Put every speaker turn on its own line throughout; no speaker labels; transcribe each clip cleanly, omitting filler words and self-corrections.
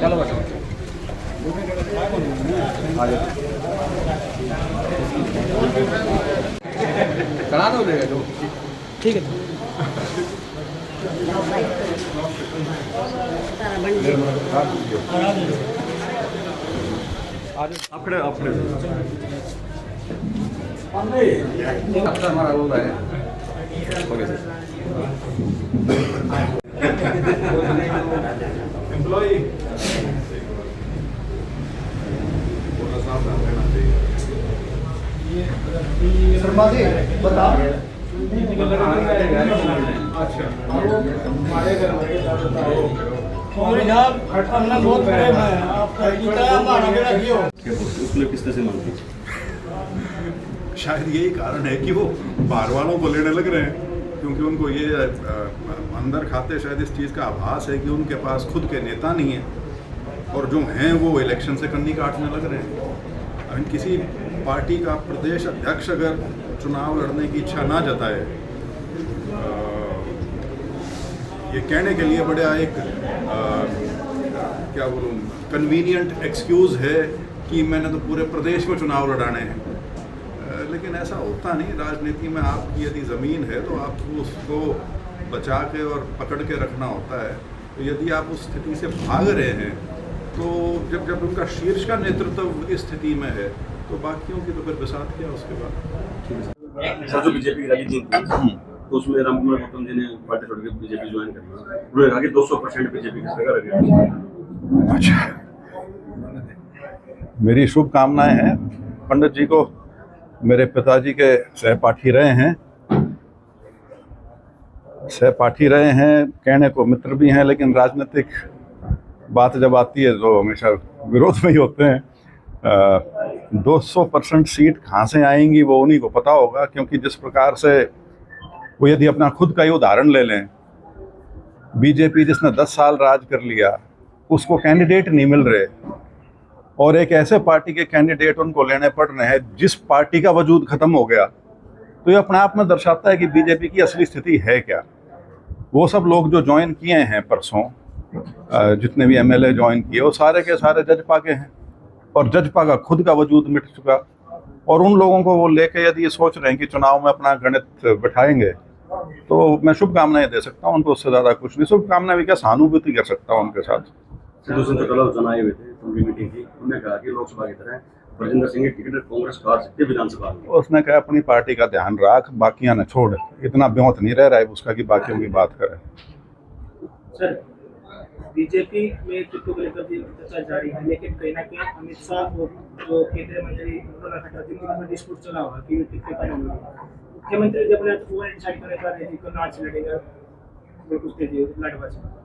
चलो बच्चों करा दो ठीक है
अपने अपने
हमारा वो है okay sir
employ
Sharma ji बता
अच्छा
बहुत प्रेम है आपका
उसमें किस तरह से मानती शायद यही कारण है कि वो बाहर वालों को लेने लग रहे हैं, क्योंकि उनको ये अंदर खाते शायद इस चीज़ का आभास है कि उनके पास खुद के नेता नहीं है और जो हैं वो इलेक्शन से कन्नी काटने लग रहे हैं। अब किसी पार्टी का प्रदेश अध्यक्ष अगर चुनाव लड़ने की इच्छा ना जताए, ये कहने के लिए बड़ा एक क्या बोलूँ कन्वीनियंट एक्सक्यूज़ है कि मैंने तो पूरे प्रदेश में चुनाव लड़ाने हैं, लेकिन ऐसा होता नहीं। राजनीति में आपकी यदि ज़मीन है तो आपको उसको बचा के और पकड़ के रखना होता है। तो यदि आप उस स्थिति से भाग रहे हैं तो जब उनका शीर्ष का नेतृत्व इस स्थिति में है तो बाकियों की तो फिर बिसात क्या उसके बाद।
सर जो बीजेपी की रैली थी तो उसमें रामकुमार गौतम जी ने पार्टी छोड़ के बीजेपी ज्वाइन कर लिया, उन्होंने कहा कि 200% बीजेपी की सरकार है।
अच्छा, मेरी शुभकामनाएं हैं। पंडित जी को मेरे पिताजी के सहपाठी रहे हैं, कहने को मित्र भी हैं, लेकिन राजनीतिक बात जब आती है तो हमेशा विरोध में ही होते हैं। 200% सीट कहाँ से आएंगी वो उन्हीं को पता होगा, क्योंकि जिस प्रकार से वो यदि अपना खुद का ही उदाहरण ले लें, बीजेपी जिसने 10 साल राज कर लिया उसको कैंडिडेट नहीं मिल रहे और एक ऐसे पार्टी के कैंडिडेट उनको लेने पड़ रहे हैं जिस पार्टी का वजूद खत्म हो गया, तो ये अपने आप में दर्शाता है कि बीजेपी की असली स्थिति है क्या। वो सब लोग जो ज्वाइन किए हैं परसों, जितने भी एमएलए ज्वाइन किए वो सारे के सारे जजपा के हैं और जजपा का खुद का वजूद मिट चुका, और उन लोगों को वो लेके यदि ये सोच रहे हैं कि चुनाव में अपना गणित बिठाएंगे तो मैं शुभकामनाएं दे सकता हूँ उनको, उससे ज़्यादा कुछ नहीं। शुभकामनाएं भी क्या, सहानुभूति कर सकता हूँ उनके साथ।
कल आए हुए थे, उनकी मीटिंग थी, उन्होंने कहा कि लोकसभा की तरह बलजिंदर सिंह की टिकट कांग्रेस हार सकती है विधानसभा में।
उसने कहा अपनी पार्टी का ध्यान रख, बाकियां न छोड़। इतना ब्योंत नहीं रह रहा है उसका कि बाकियों की बात करे।
सर बीजेपी में टिकटों को लेकर भी चर्चा जारी है, लेकिन कहीं ना कहीं अमित शाह और जो केंद्रीय मंत्री जिनका डिस्प्यूट चला हुआ कि टिकट का मुख्यमंत्री जब वो डिसाइड कर रहे थे कि नाच लड़ेगा।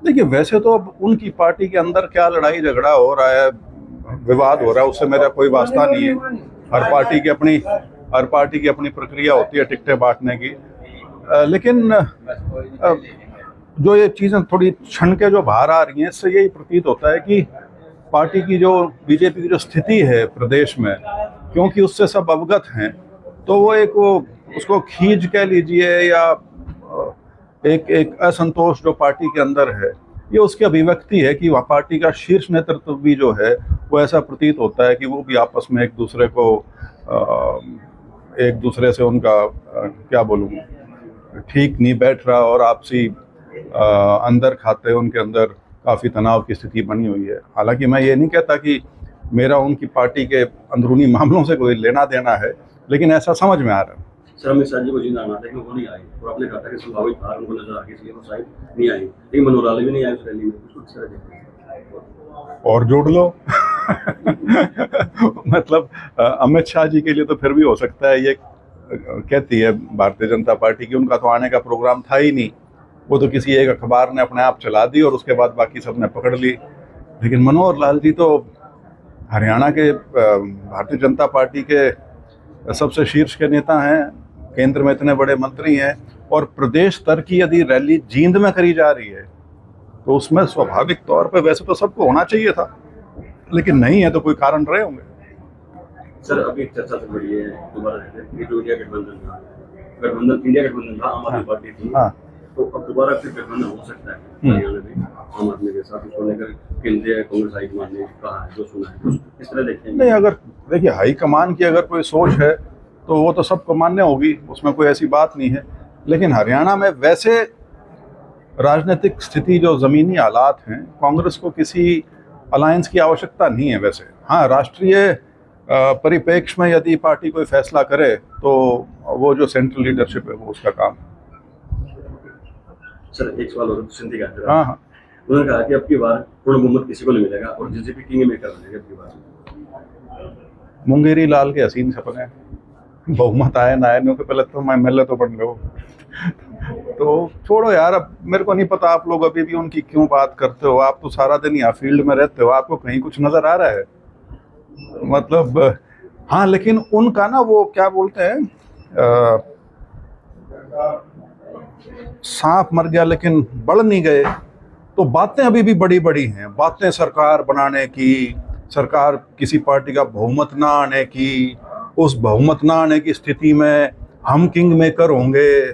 देखिए, वैसे तो अब उनकी पार्टी के अंदर क्या लड़ाई झगड़ा हो रहा है, विवाद हो रहा है, उससे मेरा कोई वास्ता नहीं है। हर पार्टी की अपनी प्रक्रिया होती है टिकटें बांटने की, लेकिन जो ये चीज़ें थोड़ी छन के जो बाहर आ रही हैं, इससे यही प्रतीत होता है कि पार्टी की जो बीजेपी की जो स्थिति है प्रदेश में, क्योंकि उससे सब अवगत हैं, तो वो उसको खींच कह लीजिए या एक असंतोष जो पार्टी के अंदर है, ये उसकी अभिव्यक्ति है कि वह पार्टी का शीर्ष नेतृत्व भी जो है वो ऐसा प्रतीत होता है कि वो भी आपस में एक दूसरे से उनका क्या बोलूँ, ठीक नहीं बैठ रहा और आपसी अंदर खाते उनके अंदर काफ़ी तनाव की स्थिति बनी हुई है। हालांकि मैं ये नहीं कहता कि मेरा उनकी पार्टी के अंदरूनी मामलों से कोई लेना देना है, लेकिन ऐसा समझ में आ रहा है।
सर अमित शाह जी को जिंदा आना था लेकिन वो नहीं आए और आपने कहा था कि संभावित हार उनको नजर आ गई इसलिए वो शायद नहीं आए, लेकिन मनोहर लाल भी नहीं आए उस रैली में, उसको किस तरह देखते हैं?
और जोड़ लो मतलब अमित शाह जी के लिए तो फिर भी हो सकता है, ये कहती है भारतीय जनता पार्टी की, उनका तो आने का प्रोग्राम था ही नहीं, वो तो किसी एक अखबार ने अपने आप चला दी और उसके बाद बाकी सब ने पकड़ ली। लेकिन मनोहर लाल जी तो हरियाणा के भारतीय जनता पार्टी के सबसे शीर्ष के नेता हैं, केंद्र में इतने बड़े मंत्री हैं, और प्रदेश स्तर की यदि रैली जींद में करी जा रही है तो उसमें स्वाभाविक तौर पे वैसे तो सबको होना चाहिए था, लेकिन नहीं है तो कोई कारण रहे होंगे।
सर अभी चर्चा चल रही है दोबारा ये जो इंडिया गठबंधन था, इंडिया गठबंधन था, आम आदमी पार्टी थी,
हाँ,
तो अब दोबारा फिर गठबंधन हो सकता है हरियाणा में आम आदमी के साथ, उसको लेकर केंद्रीय कांग्रेस हाईकमान ने कहा है, जो सुना है, तो इस तरह देखते हैं।
नहीं, अगर देखिए हाईकमान की अगर कोई सोच है तो वो तो सबको मान्य होगी, उसमें कोई ऐसी बात नहीं है। लेकिन हरियाणा में वैसे राजनीतिक स्थिति जो ज़मीनी हालात हैं, कांग्रेस को किसी अलायंस की आवश्यकता नहीं है वैसे। हाँ, राष्ट्रीय परिप्रेक्ष्य में यदि पार्टी कोई फैसला करे तो वो जो सेंट्रल लीडरशिप है वो उसका काम।
सर एक सवाल और सिंधी का,
हाँ हाँ,
उन्होंने कहा कि अब की बार पूर्ण बहुमत किसी को नहीं मिलेगा और बीजेपी किंग मेकर बनेगा अब की बार।
मुंगेरी लाल के हसीन सपने, बहुमत आए ना आए, नहीं तो पहले तो मैं मिले तो बन लो तो छोड़ो यार, अब मेरे को नहीं पता आप लोग अभी भी उनकी क्यों बात करते हो। आप तो सारा दिन यहाँ फील्ड में रहते हो, आपको कहीं कुछ नजर आ रहा है? मतलब हाँ, लेकिन उनका ना वो क्या बोलते हैं, सांप मर गया लेकिन बढ़ नहीं गए, तो बातें अभी भी बड़ी बड़ी हैं। बातें सरकार बनाने की, सरकार किसी पार्टी का बहुमत ना आने की, उस बहुमत ना आने की स्थिति में हम किंग मेकर होंगे।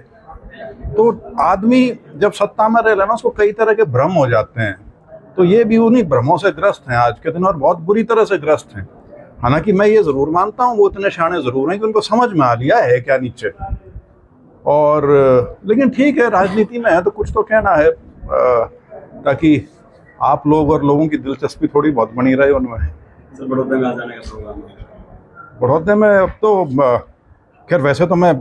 तो आदमी जब सत्ता में रह लेना, उसको कई तरह के भ्रम हो जाते हैं, तो ये भी उन्हीं भ्रमों से ग्रस्त हैं आज के दिन, और बहुत बुरी तरह से ग्रस्त हैं। हालांकि मैं ये ज़रूर मानता हूँ वो इतने शाणे ज़रूर हैं कि उनको समझ में आ लिया है क्या नीचे, और लेकिन ठीक है, राजनीति में है तो कुछ तो कहना है, ताकि आप लोग और लोगों की दिलचस्पी थोड़ी बहुत बनी रहे उनमें।
सर बड़ौदा में आ जाने का प्रोग्राम है?
बड़ौदे में अब तो खैर वैसे तो मैं